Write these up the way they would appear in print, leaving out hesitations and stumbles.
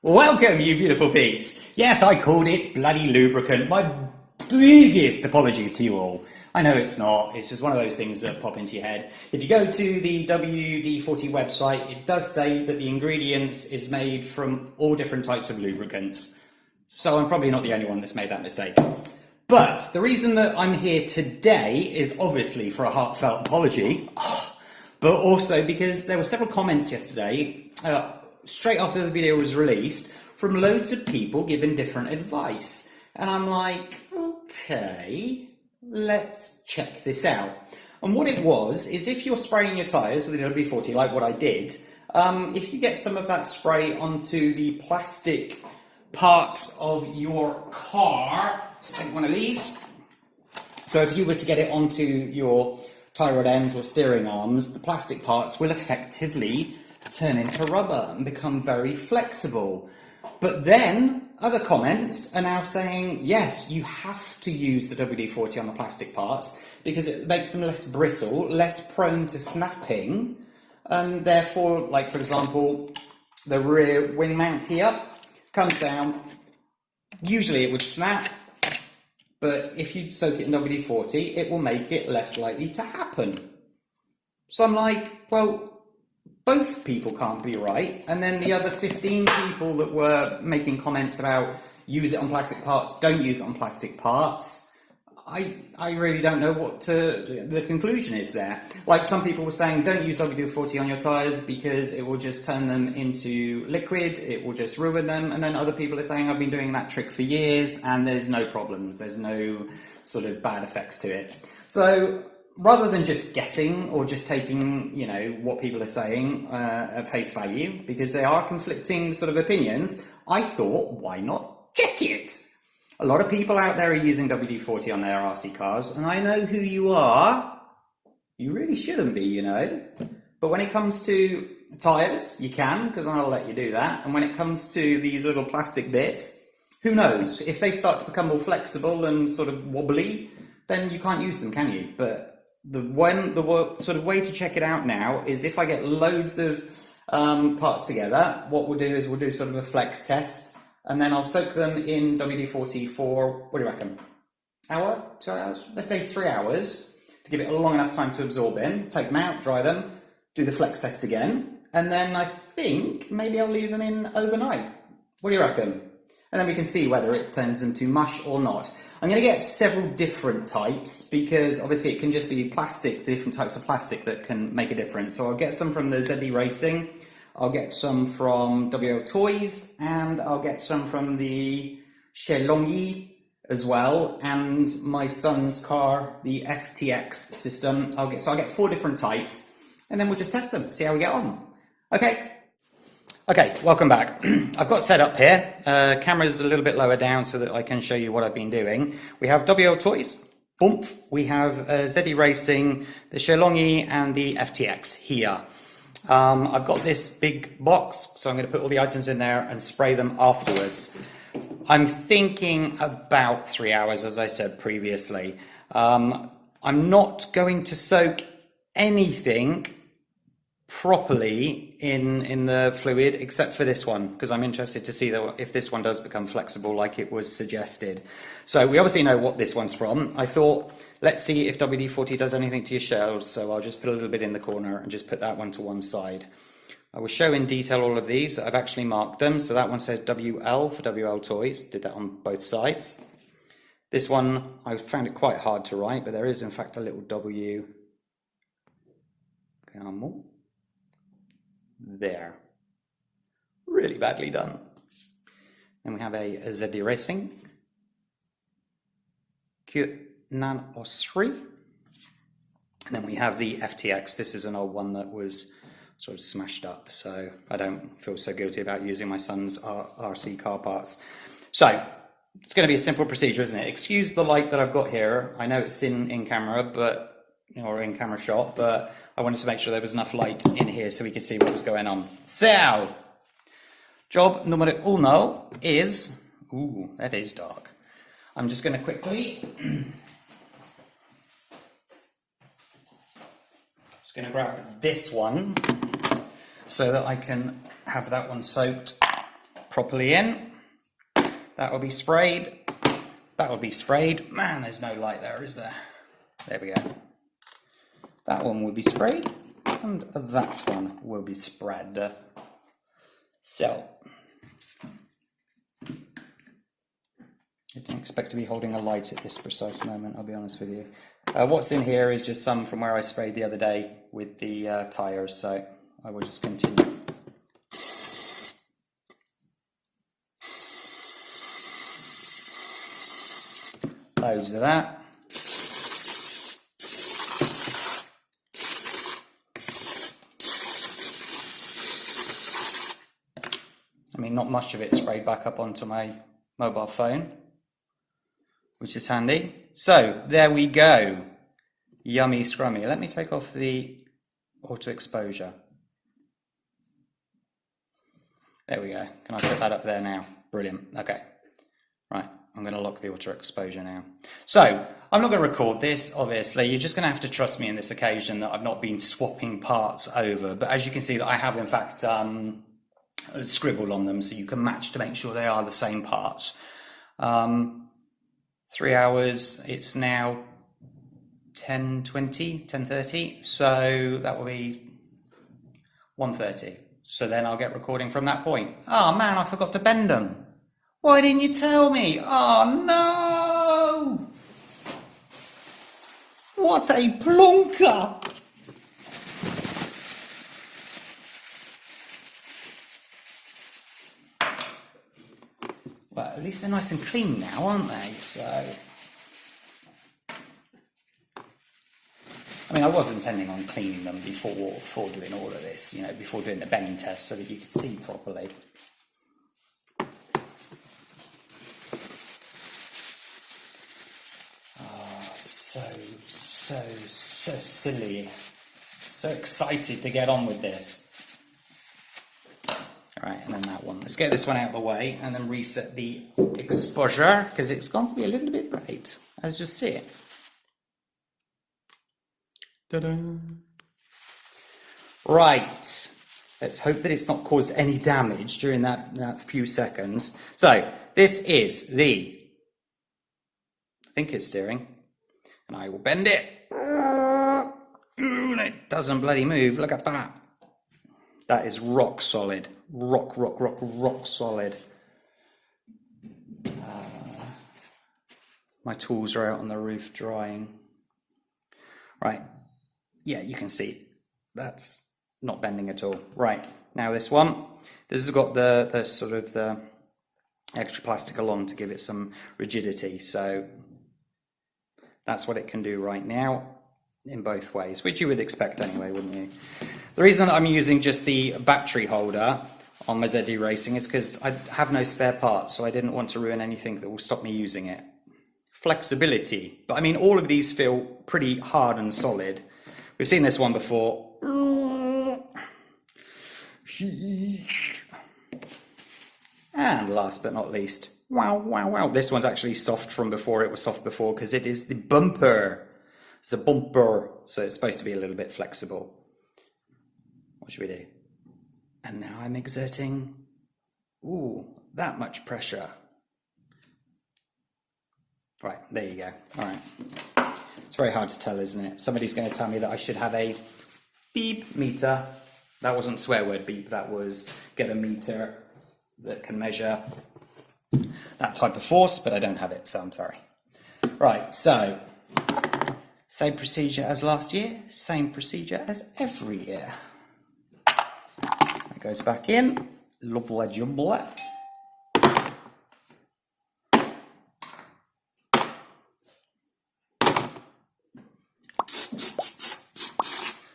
Welcome, you beautiful peeps. Yes, I called it bloody lubricant. My biggest apologies to you all. I know it's not. It's just one of those things that pop into your head. If you go to the WD-40 website, it does say that the ingredients is made from all different types of lubricants. So I'm probably not the only one that's made that mistake. But the reason that I'm here today is obviously for a heartfelt apology, but also because there were several comments yesterday, straight after the video was released, from loads of people giving different advice. And I'm like, okay, let's check this out. And what it was, is if you're spraying your tyres with a WD-40, like what I did, if you get some of that spray onto the plastic parts of your car, let's take one of these. So if you were to get it onto your tie rod ends or steering arms, the plastic parts will effectively turn into rubber and become very flexible. But then other comments are now saying, yes, you have to use the WD-40 on the plastic parts because it makes them less brittle, less prone to snapping, and therefore, like for example, the rear wing mount here comes down. Usually it would snap, but if you soak it in WD-40, it will make it less likely to happen. So I'm like, well, both people can't be right. And then the other 15 people that were making comments about use it on plastic parts, don't use it on plastic parts, I really don't know what the conclusion is there. Like some people were saying, don't use WD-40 on your tyres because it will just turn them into liquid, it will just ruin them. And then other people are saying, I've been doing that trick for years and there's no problems, there's no sort of bad effects to it. So rather than just guessing or just taking, you know, what people are saying at face value, because they are conflicting sort of opinions, I thought, why not check it? A lot of people out there are using WD-40 on their RC cars, and I know who you are. You really shouldn't be, you know. But when it comes to tyres, you can, because I'll let you do that. And when it comes to these little plastic bits, who knows? If they start to become more flexible and sort of wobbly, then you can't use them, can you? But the sort of way to check it out now is if I get loads of parts together, what we'll do is we'll do sort of a flex test, and then I'll soak them in WD-40 for, what do you reckon, hour, 2 hours? Let's say 3 hours, to give it a long enough time to absorb in, take them out, dry them, do the flex test again, and then I think maybe I'll leave them in overnight. What do you reckon? And then we can see whether it turns into mush or not. I'm going to get several different types because obviously it can just be plastic, the different types of plastic that can make a difference. So I'll get some from the ZD Racing, I'll get some from WL Toys, and I'll get some from the Shelongi as well, and my son's car, the FTX system. I'll get 4 different types, and then we'll just test them, see how we get on. Okay, welcome back. I've got set up here. Camera's a little bit lower down so that I can show you what I've been doing. We have WL Toys, Boomph. We have ZD Racing, the Shelongi, and the FTX here. I've got this big box, so I'm going to put all the items in there and spray them afterwards. I'm thinking about 3 hours, as I said previously. I'm not going to soak anything properly in the fluid except for this one, because I'm interested to see if this one does become flexible like it was suggested. So we obviously know what this one's from. I thought, let's see if WD-40 does anything to your shells, so I'll just put a little bit in the corner and just put that one to one side. I will show in detail all of these. I've actually marked them, so that one says WL for WL Toys, did that on both sides. This one, I found it quite hard to write, but there is in fact a little W. Come on. There. Really badly done. Then we have a ZD Racing. Nan Osri. And then we have the FTX. This is an old one that was sort of smashed up, so I don't feel so guilty about using my son's RC car parts. So, it's going to be a simple procedure, isn't it? Excuse the light that I've got here. I know it's in camera, but or in camera shot, but I wanted to make sure there was enough light in here so we could see what was going on. So, job numero uno is, ooh, that is dark. I'm just going to quickly, just going to grab this one so that I can have that one soaked properly in. That will be sprayed. That will be sprayed. Man, there's no light there, is there? There we go. That one will be sprayed, and that one will be spread. So, I didn't expect to be holding a light at this precise moment, I'll be honest with you. What's in here is just some from where I sprayed the other day with the tyres, so I will just continue. Loads of that. I mean, not much of it sprayed back up onto my mobile phone, which is handy. So, there we go. Yummy scrummy. Let me take off the auto exposure. There we go. Can I put that up there now? Brilliant. Okay. Right. I'm going to lock the auto exposure now. So, I'm not going to record this, obviously. You're just going to have to trust me in this occasion that I've not been swapping parts over. But as you can see, that I have, in fact, scribbled on them so you can match to make sure they are the same parts. 3 hours. It's now 10:20, 10:30. So, that will be 1:30. So then I'll get recording from that point. Oh man, I forgot to bend them. Why didn't you tell me? Oh no! What a plonker! Well, at least they're nice and clean now, aren't they? So, I mean, I was intending on cleaning them before doing all of this, you know, before doing the bend test so that you could see properly. So silly. So excited to get on with this. Alright, and then that one. Let's get this one out of the way and then reset the exposure because it's going to be a little bit bright, as you see it. Ta-da! Right. Let's hope that it's not caused any damage during that few seconds. So, this is the think it's steering. And I will bend it. And it doesn't bloody move. Look at that. That is rock solid. Rock solid. My tools are out on the roof drying. Right. Yeah, you can see. That's not bending at all. Right. Now this one. This has got the sort of the extra plastic along to give it some rigidity. So that's what it can do right now in both ways, which you would expect anyway, wouldn't you? The reason that I'm using just the battery holder on my ZD Racing is because I have no spare parts, so I didn't want to ruin anything that will stop me using it. Flexibility. But I mean, all of these feel pretty hard and solid. We've seen this one before. And last but not least, wow. This one's actually soft from before. It was soft before because it is the bumper. It's a bumper, so it's supposed to be a little bit flexible. What should we do? And now I'm exerting, that much pressure. Right, there you go. All right. It's very hard to tell, isn't it? Somebody's going to tell me that I should have a beep meter. That wasn't swear word beep, that was get a meter that can measure that type of force, but I don't have it, so I'm sorry. Right, so same procedure as last year, same procedure as every year. That goes back in, lovely jumbly.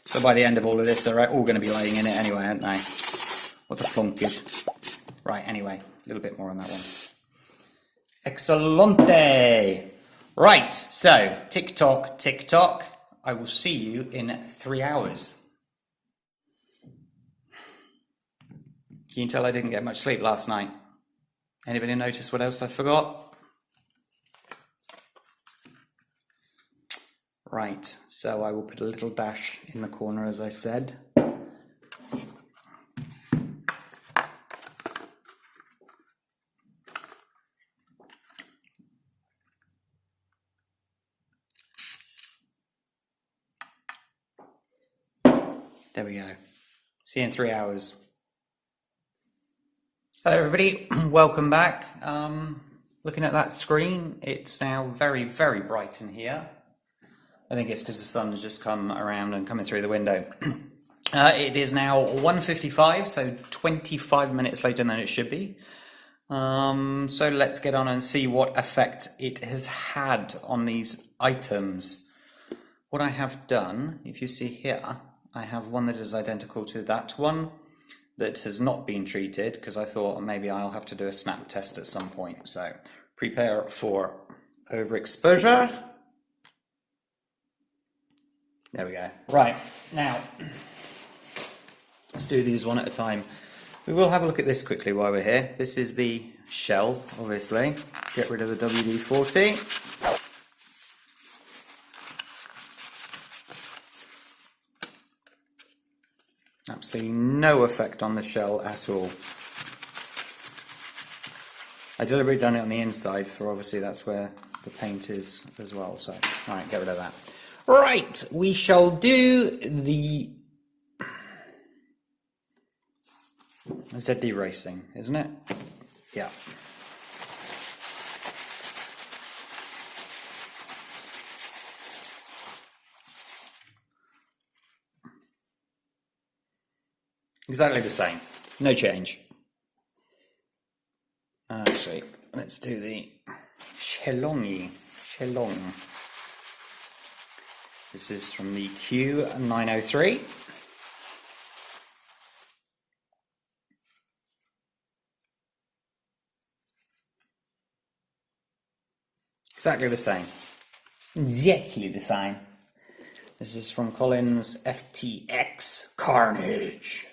So by the end of all of this, they're all going to be laying in it anyway, aren't they? What a flunkage. Right, anyway, a little bit more on that one. Excellente! Right, so, tick-tock, I will see you in 3 hours. You can tell I didn't get much sleep last night. Anybody notice what else I forgot? Right, so I will put a little dash in the corner, as I said. There we go. See you in 3 hours. Hello everybody, welcome back. Looking at that screen, it's now very, very bright in here. I think it's because the sun has just come around and coming through the window. It is now 1:55, so 25 minutes later than it should be. So let's get on and see what effect it has had on these items. What I have done, if you see here, I have one that is identical to that one that has not been treated, because I thought maybe I'll have to do a snap test at some point. So prepare for overexposure. There we go. Right, now let's do these one at a time. We will have a look at this quickly while we're here. This is the shell, obviously. Get rid of the WD-40. Absolutely no effect on the shell at all. I deliberately done it on the inside, for obviously that's where the paint is as well. So, all right, get rid of that. Right, we shall do the ZD racing, isn't it? Yeah. Exactly the same, no change. Actually, let's do the Shelong. This is from the Q903. Exactly the same. Exactly the same. This is from Collins FTX Carnage.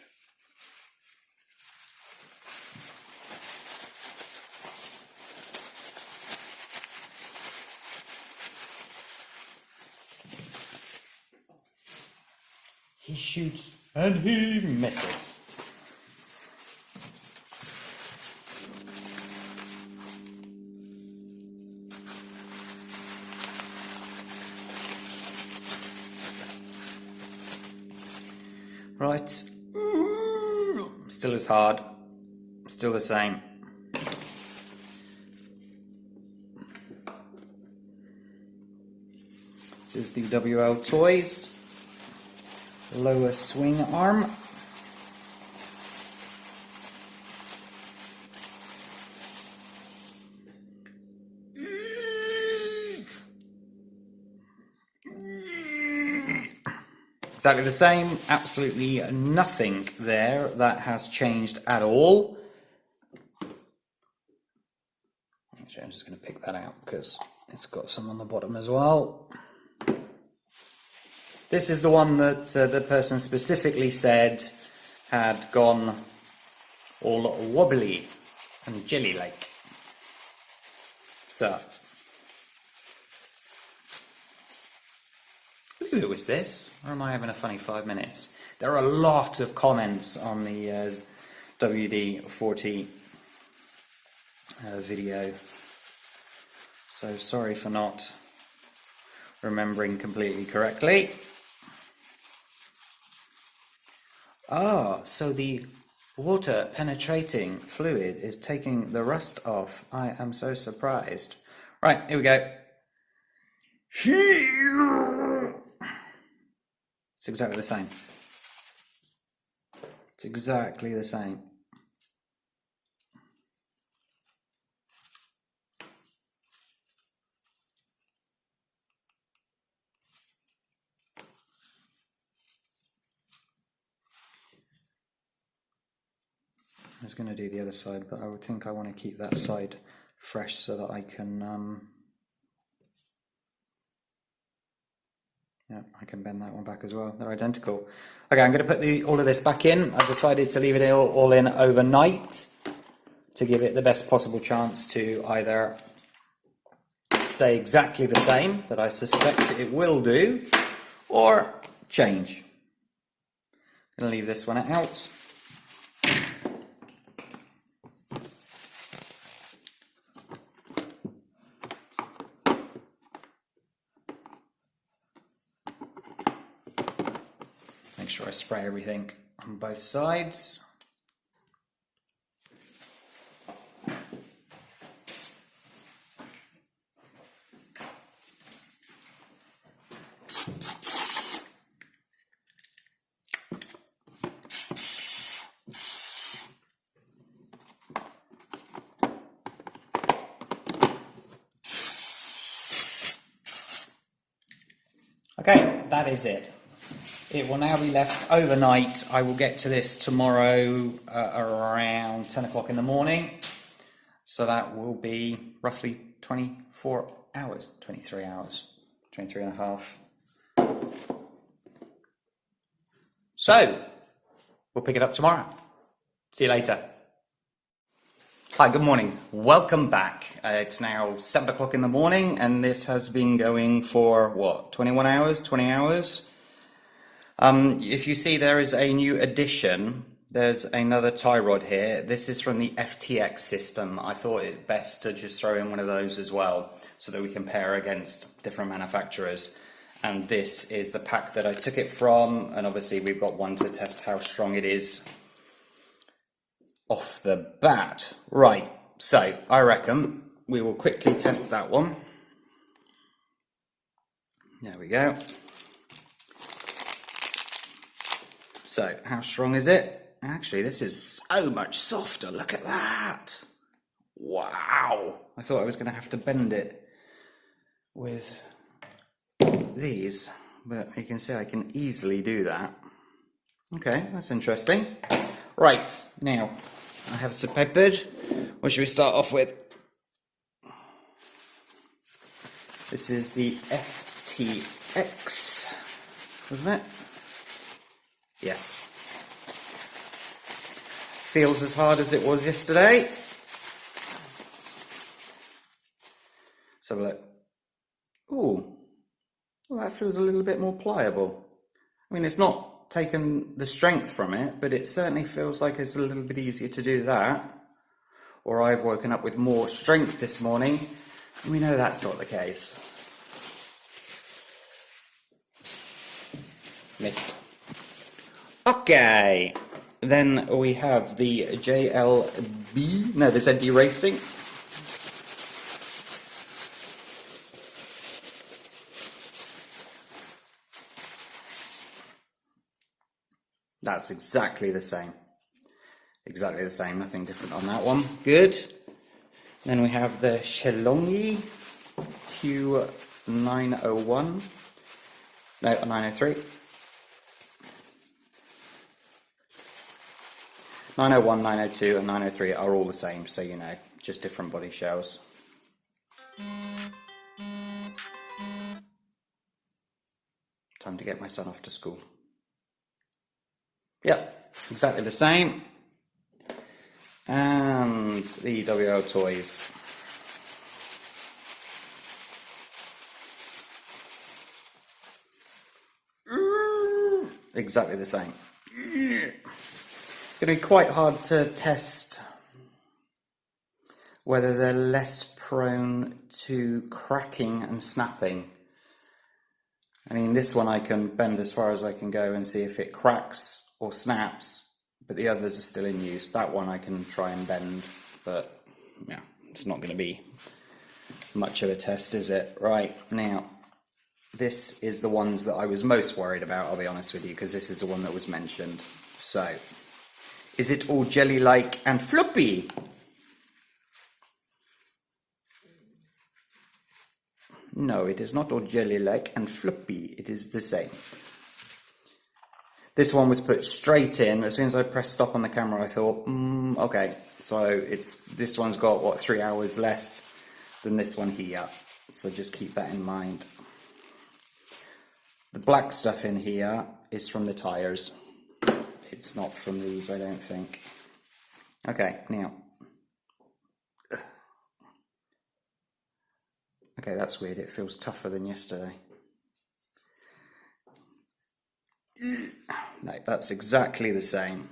He shoots and he misses. Right. Still as hard. Still the same. This is the WL Toys lower swing arm. Exactly the same, absolutely nothing there that has changed at all. Actually, I'm just going to pick that out because it's got some on the bottom as well. This is the one that the person specifically said had gone all wobbly and jelly-like. So, who was this? Or am I having a funny 5 minutes? There are a lot of comments on the WD-40 video. So sorry for not remembering completely correctly. Ah, so the water penetrating fluid is taking the rust off. I am so surprised. Right, here we go. It's exactly the same. It's exactly the same. I was going to do the other side, but I would think I want to keep that side fresh so that I can yeah, I can bend that one back as well. They're identical. Okay, I'm going to put all of this back in. I've decided to leave it all in overnight to give it the best possible chance to either stay exactly the same, that I suspect it will do, or change. I'm going to leave this one out. sure I spray everything on both sides. Okay, that is it. It will now be left overnight. I will get to this tomorrow around 10 o'clock in the morning. So that will be roughly 24 hours, 23 hours, 23 and a half. So, we'll pick it up tomorrow. See you later. Hi, good morning. Welcome back. It's now 7 o'clock in the morning and this has been going for, what, 21 hours, 20 hours? If you see there is a new addition, there's another tie rod here. This is from the FTX system. I thought it best to just throw in one of those as well so that we compare against different manufacturers. And this is the pack that I took it from, and obviously we've got one to test how strong it is off the bat. Right, so I reckon we will quickly test that one. There we go. So, how strong is it? Actually, this is so much softer. Look at that. Wow. I thought I was going to have to bend it with these, but you can see I can easily do that. Okay, that's interesting. Right, now, I have some peppered. What should we start off with? This is the FTX, wasn't it? Yes. Feels as hard as it was yesterday. Let's have a look. Ooh, well, that feels a little bit more pliable. I mean, it's not taken the strength from it, but it certainly feels like it's a little bit easier to do that. Or I've woken up with more strength this morning, and we know that's not the case. Missed. Okay, then we have the JLB, no, the ZD Racing. That's exactly the same. Exactly the same, nothing different on that one. Good. Then we have the Shelongi Q901, no, 903. 901, 902 and 903 are all the same, so you know, just different body shells. Time to get my son off to school. Yep, exactly the same. And the WL toys. Exactly the same. It's going to be quite hard to test whether they're less prone to cracking and snapping. I mean, this one I can bend as far as I can go and see if it cracks or snaps, but the others are still in use. That one I can try and bend, but yeah, it's not going to be much of a test, is it? Right, now, this is the ones that I was most worried about, I'll be honest with you, because this is the one that was mentioned. So, is it all jelly-like and floppy? No, it is not all jelly-like and floppy. It is the same. This one was put straight in. As soon as I pressed stop on the camera, I thought, okay. So this one's got, what, 3 hours less than this one here. So just keep that in mind. The black stuff in here is from the tyres. It's not from these, I don't think. Okay, now. Okay, that's weird. It feels tougher than yesterday. No, that's exactly the same.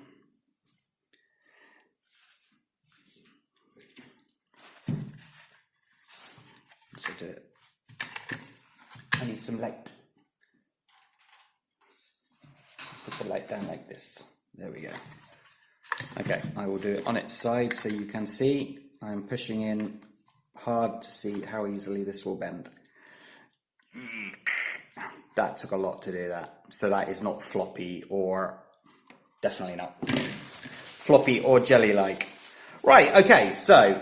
So do it. I need some light. Put the like down like this. There we go. Okay, I will do it on its side so you can see. I'm pushing in hard to see how easily this will bend. That took a lot to do that. So that is not floppy, or definitely not floppy or jelly-like. Right, okay, so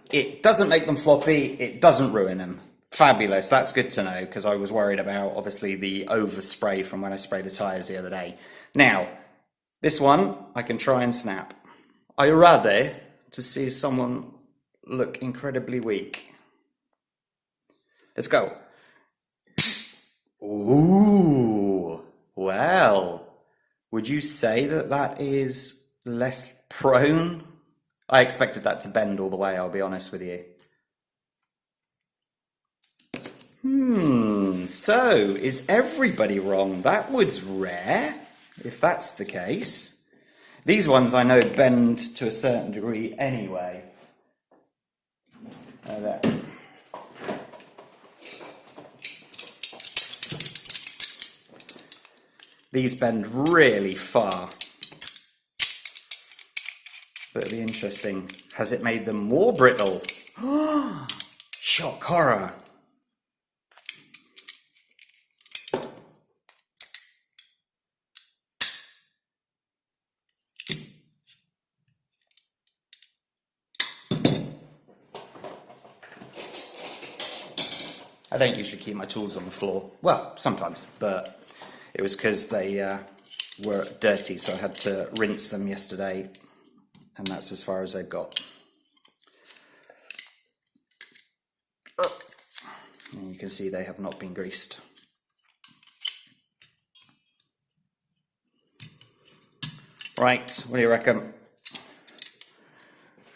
it doesn't make them floppy, it doesn't ruin them. Fabulous, that's good to know, because I was worried about, obviously, the overspray from when I sprayed the tyres the other day. Now, this one, I can try and snap. Are you ready to see someone look incredibly weak? Let's go. Ooh, well, would you say that that is less prone? I expected that to bend all the way, I'll be honest with you. So is everybody wrong? That was rare, if that's the case. These ones I know bend to a certain degree anyway. There. These bend really far. But it'll be interesting. Has it made them more brittle? Shock horror. I don't usually keep my tools on the floor. Well, sometimes, but it was because they were dirty, so I had to rinse them yesterday, and that's as far as they've got. And you can see they have not been greased. Right, what do you reckon?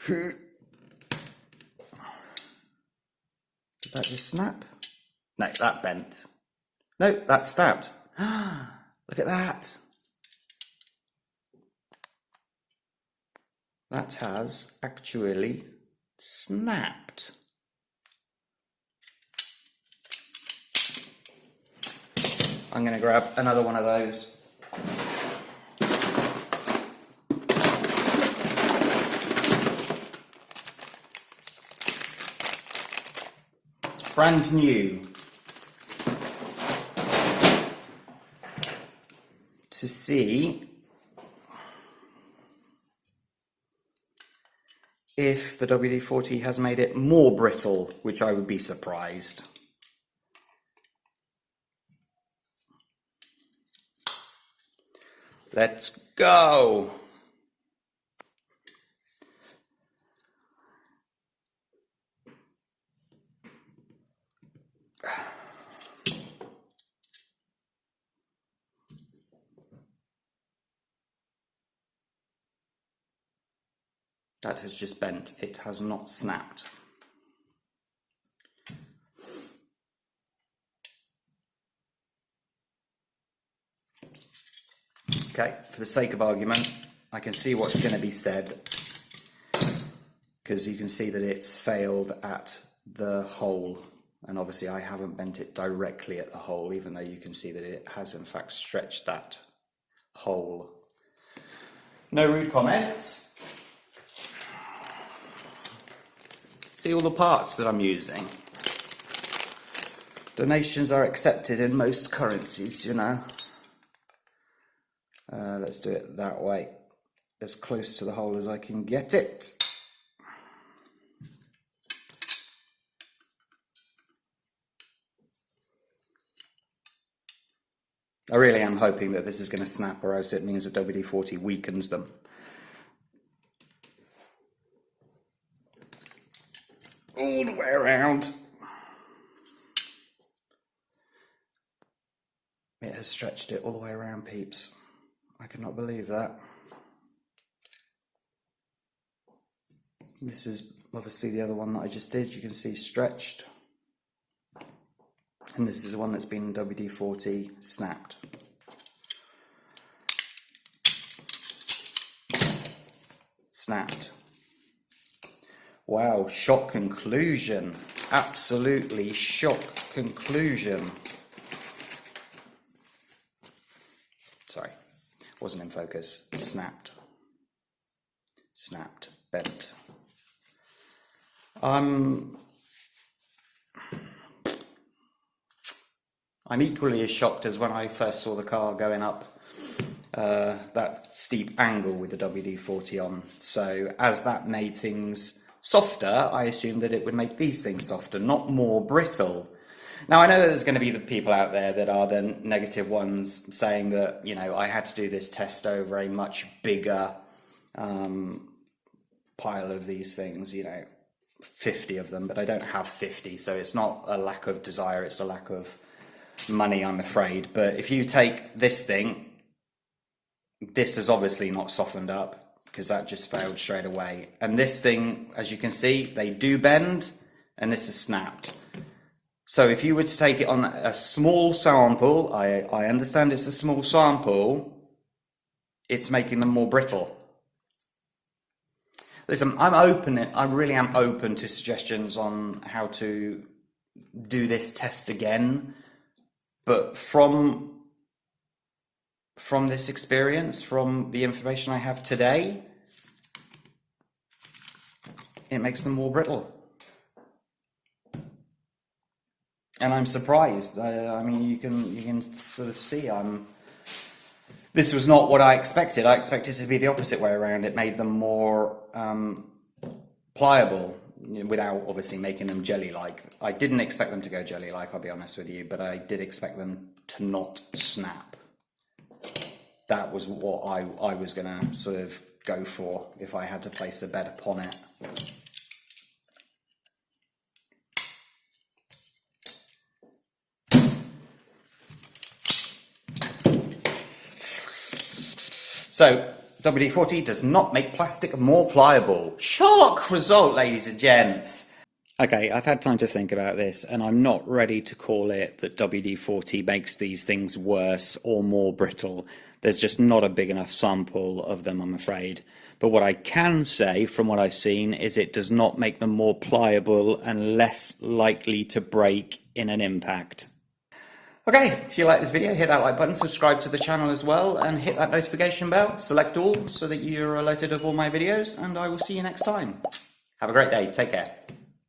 Did that just snap? No, that bent. No, that stabbed. Look at that. That has actually snapped. I'm going to grab another one of those. Brand new. To see if the WD-40 has made it more brittle, which I would be surprised. Let's go. That has just bent. It has not snapped. Okay, for the sake of argument, I can see what's going to be said, because you can see that it's failed at the hole, and obviously I haven't bent it directly at the hole, even though you can see that it has in fact stretched that hole. No rude comments. See all the parts that I'm using. Donations are accepted in most currencies, you know. Let's do it that way, as close to the hole as I can get it. I really am hoping that this is going to snap, or else it means that WD-40 weakens them. All the way around. It has stretched it all the way around, peeps. I cannot believe that. This is obviously the other one that I just did. You can see stretched. And this is the one that's been WD-40 snapped. Snapped. Wow, shock conclusion. Absolutely shock conclusion. Sorry. Wasn't in focus. Snapped. Snapped. Bent. I'm equally as shocked as when I first saw the car going up that steep angle with the WD-40 on. So as that made things softer, I assumed that it would make these things softer, not more brittle. Now, I know that there's going to be the people out there that are the negative ones saying that, you know, I had to do this test over a much bigger pile of these things, you know, 50 of them, but I don't have 50, so it's not a lack of desire, it's a lack of money, I'm afraid. But if you take this thing, this is obviously not softened up because that just failed straight away. And this thing, as you can see, they do bend, and this is snapped. So if you were to take it on a small sample, I understand it's a small sample, it's making them more brittle. Listen, I really am open to suggestions on how to do this test again, but from this experience, from the information I have today, it makes them more brittle. And I'm surprised. I mean, you can sort of see this was not what I expected. I expected it to be the opposite way around. It made them more pliable, you know, without obviously making them jelly-like. I didn't expect them to go jelly-like, I'll be honest with you, but I did expect them to not snap. That was what I was going to sort of go for if I had to place a bet upon it. So, WD-40 does not make plastic more pliable. Shock result, ladies and gents. Okay, I've had time to think about this, and I'm not ready to call it that WD-40 makes these things worse or more brittle. There's just not a big enough sample of them, I'm afraid. But what I can say, from what I've seen, is it does not make them more pliable and less likely to break in an impact. Okay, if you like this video, hit that like button, subscribe to the channel as well, and hit that notification bell, select all, so that you're alerted of all my videos, and I will see you next time. Have a great day, take care,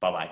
bye bye.